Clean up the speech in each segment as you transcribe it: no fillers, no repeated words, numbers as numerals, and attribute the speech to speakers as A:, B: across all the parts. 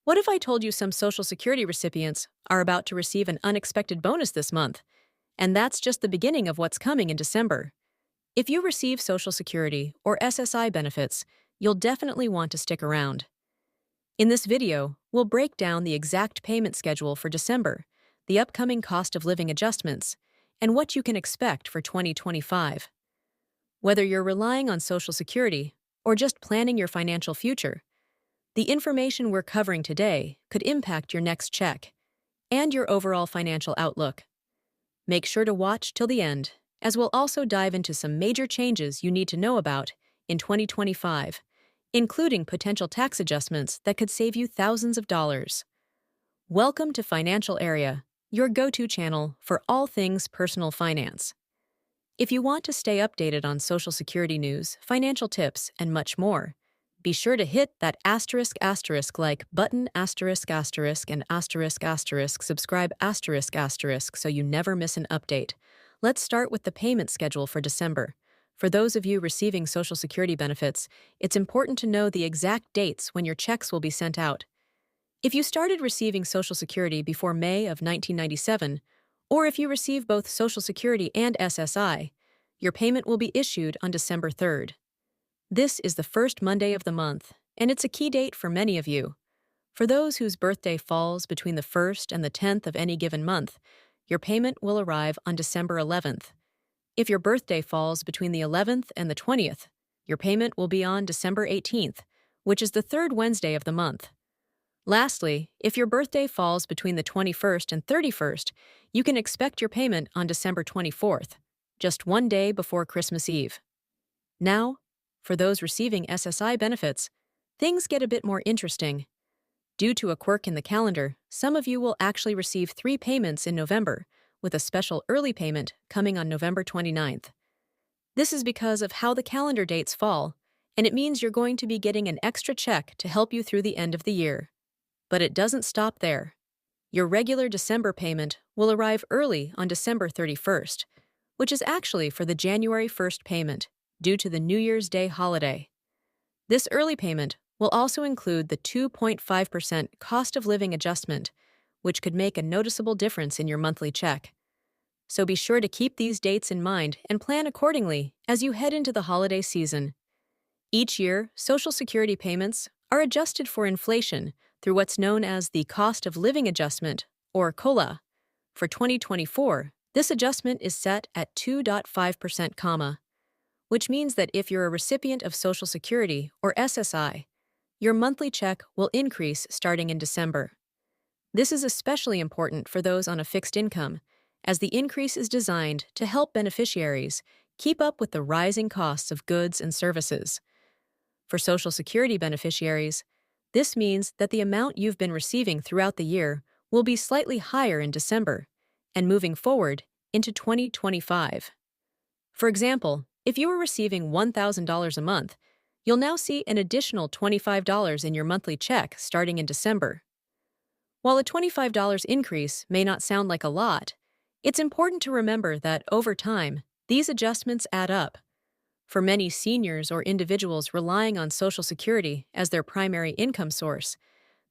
A: What if I told you some Social Security recipients are about to receive an unexpected bonus this month? And that's just the beginning of what's coming in December. If you receive Social Security or SSI benefits, you'll definitely want to stick around. In this video, we'll break down the exact payment schedule for December, the upcoming cost of living adjustments, and what you can expect for 2025. Whether you're relying on Social Security or just planning your financial future, the information we're covering today could impact your next check and your overall financial outlook. Make sure to watch till the end, as we'll also dive into some major changes you need to know about in 2025, including potential tax adjustments that could save you thousands of dollars. Welcome to Financial Area, your go-to channel for all things personal finance. If you want to stay updated on Social Security news, financial tips, and much more, be sure to hit that *** like button *** and *** subscribe *** so you never miss an update. Let's start with the payment schedule for December. For those of you receiving Social Security benefits, it's important to know the exact dates when your checks will be sent out. If you started receiving Social Security before May of 1997, or if you receive both Social Security and SSI, your payment will be issued on December 3rd. This is the first Monday of the month, and it's a key date for many of you. For those whose birthday falls between the 1st and the 10th of any given month, your payment will arrive on December 11th. If your birthday falls between the 11th and the 20th, your payment will be on December 18th, which is the third Wednesday of the month. Lastly, if your birthday falls between the 21st and 31st, you can expect your payment on December 24th, just one day before Christmas Eve. Now, for those receiving SSI benefits, things get a bit more interesting. Due to a quirk in the calendar, some of you will actually receive 3 payments in November, with a special early payment coming on November 29th. This is because of how the calendar dates fall, and it means you're going to be getting an extra check to help you through the end of the year. But it doesn't stop there. Your regular December payment will arrive early on December 31st, which is actually for the January 1st payment, due to the New Year's Day holiday. This early payment will also include the 2.5% cost of living adjustment, which could make a noticeable difference in your monthly check. So be sure to keep these dates in mind and plan accordingly as you head into the holiday season. Each year, Social Security payments are adjusted for inflation through what's known as the cost of living adjustment, or COLA. For 2024, this adjustment is set at 2.5%, which means that if you're a recipient of Social Security or SSI, your monthly check will increase starting in December. This is especially important for those on a fixed income, as the increase is designed to help beneficiaries keep up with the rising costs of goods and services. For Social Security beneficiaries, this means that the amount you've been receiving throughout the year will be slightly higher in December, and moving forward into 2025. For example, if you were receiving $1,000 a month, you'll now see an additional $25 in your monthly check starting in December. While a $25 increase may not sound like a lot, it's important to remember that over time, these adjustments add up. For many seniors or individuals relying on Social Security as their primary income source,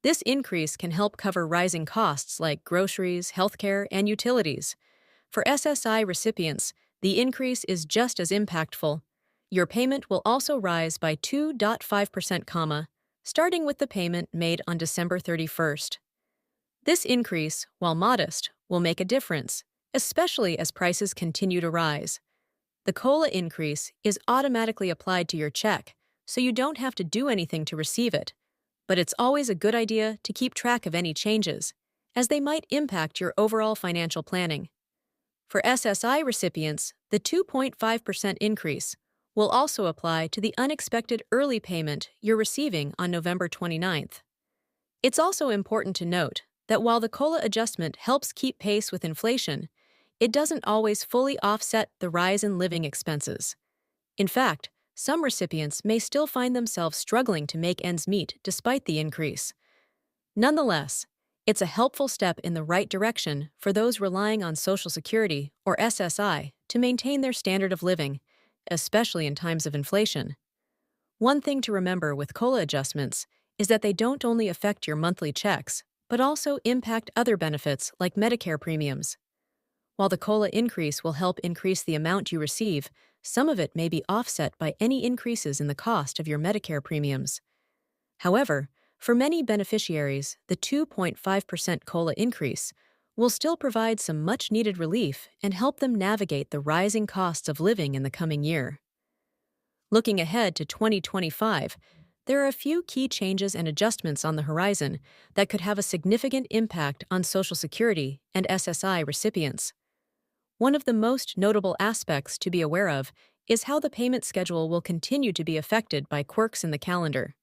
A: this increase can help cover rising costs like groceries, healthcare, and utilities. For SSI recipients, the increase is just as impactful. Your payment will also rise by 2.5%, starting with the payment made on December 31st. This increase, while modest, will make a difference, especially as prices continue to rise. The COLA increase is automatically applied to your check, so you don't have to do anything to receive it. But it's always a good idea to keep track of any changes, as they might impact your overall financial planning. For SSI recipients, the 2.5% increase will also apply to the unexpected early payment you're receiving on November 29th. It's also important to note that while the COLA adjustment helps keep pace with inflation, it doesn't always fully offset the rise in living expenses. In fact, some recipients may still find themselves struggling to make ends meet despite the increase. Nonetheless, it's a helpful step in the right direction for those relying on Social Security or SSI to maintain their standard of living, especially in times of inflation. One thing to remember with COLA adjustments is that they don't only affect your monthly checks, but also impact other benefits like Medicare premiums. While the COLA increase will help increase the amount you receive, some of it may be offset by any increases in the cost of your Medicare premiums. However, for many beneficiaries, the 2.5% COLA increase will still provide some much-needed relief and help them navigate the rising costs of living in the coming year. Looking ahead to 2025, there are a few key changes and adjustments on the horizon that could have a significant impact on Social Security and SSI recipients. One of the most notable aspects to be aware of is how the payment schedule will continue to be affected by quirks in the calendar.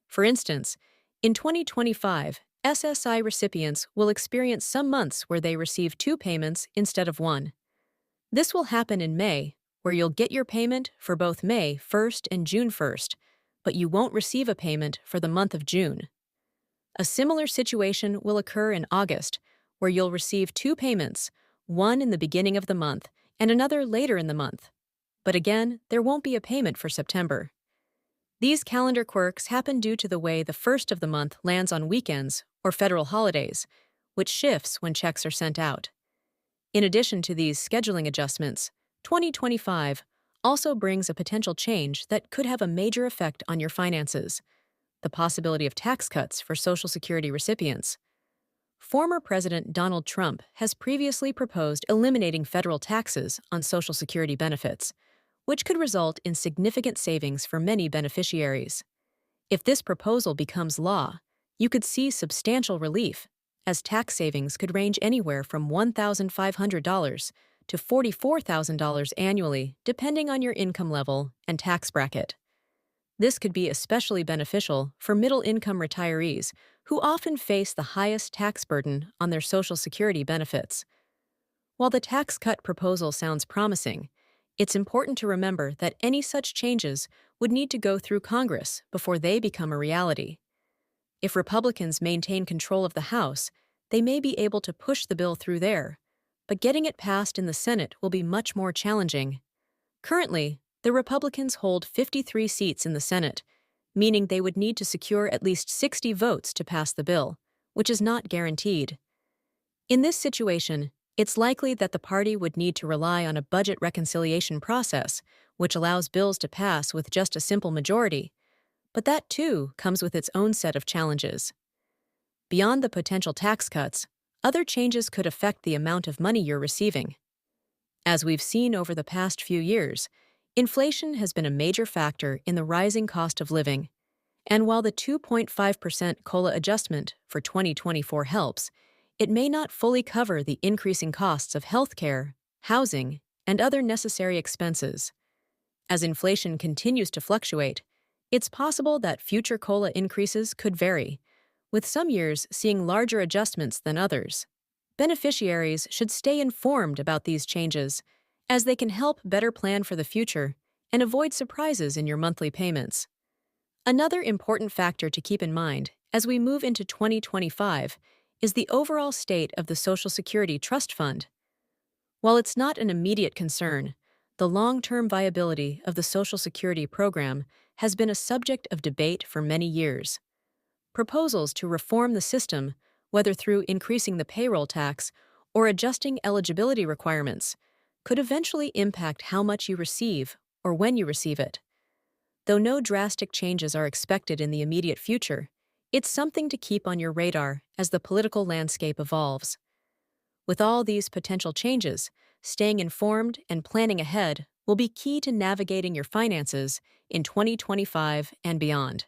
A: For instance, in 2025, SSI recipients will experience some months where they receive two payments instead of one. This will happen in May, where you'll get your payment for both May 1st and June 1st, but you won't receive a payment for the month of June. A similar situation will occur in August, where you'll receive two payments, one in the beginning of the month and another later in the month. But again, there won't be a payment for September. These calendar quirks happen due to the way the first of the month lands on weekends or federal holidays, which shifts when checks are sent out. In addition to these scheduling adjustments, 2025 also brings a potential change that could have a major effect on your finances: the possibility of tax cuts for Social Security recipients. Former President Donald Trump has previously proposed eliminating federal taxes on Social Security benefits, which could result in significant savings for many beneficiaries. If this proposal becomes law, you could see substantial relief, as tax savings could range anywhere from $1,500 to $44,000 annually, depending on your income level and tax bracket. This could be especially beneficial for middle-income retirees who often face the highest tax burden on their Social Security benefits. While the tax cut proposal sounds promising, it's important to remember that any such changes would need to go through Congress before they become a reality. If Republicans maintain control of the House, they may be able to push the bill through there, but getting it passed in the Senate will be much more challenging. Currently, the Republicans hold 53 seats in the Senate, meaning they would need to secure at least 60 votes to pass the bill, which is not guaranteed. In this situation, it's likely that the party would need to rely on a budget reconciliation process, which allows bills to pass with just a simple majority. But that, too, comes with its own set of challenges. Beyond the potential tax cuts, other changes could affect the amount of money you're receiving. As we've seen over the past few years, inflation has been a major factor in the rising cost of living. And while the 2.5% COLA adjustment for 2024 helps, it may not fully cover the increasing costs of healthcare, housing, and other necessary expenses. As inflation continues to fluctuate, it's possible that future COLA increases could vary, with some years seeing larger adjustments than others. Beneficiaries should stay informed about these changes, as they can help better plan for the future and avoid surprises in your monthly payments. Another important factor to keep in mind as we move into 2025 is the overall state of the Social Security Trust Fund. While it's not an immediate concern, the long-term viability of the Social Security program has been a subject of debate for many years. Proposals to reform the system, whether through increasing the payroll tax or adjusting eligibility requirements, could eventually impact how much you receive or when you receive it. Though no drastic changes are expected in the immediate future, it's something to keep on your radar as the political landscape evolves. With all these potential changes, staying informed and planning ahead will be key to navigating your finances in 2025 and beyond.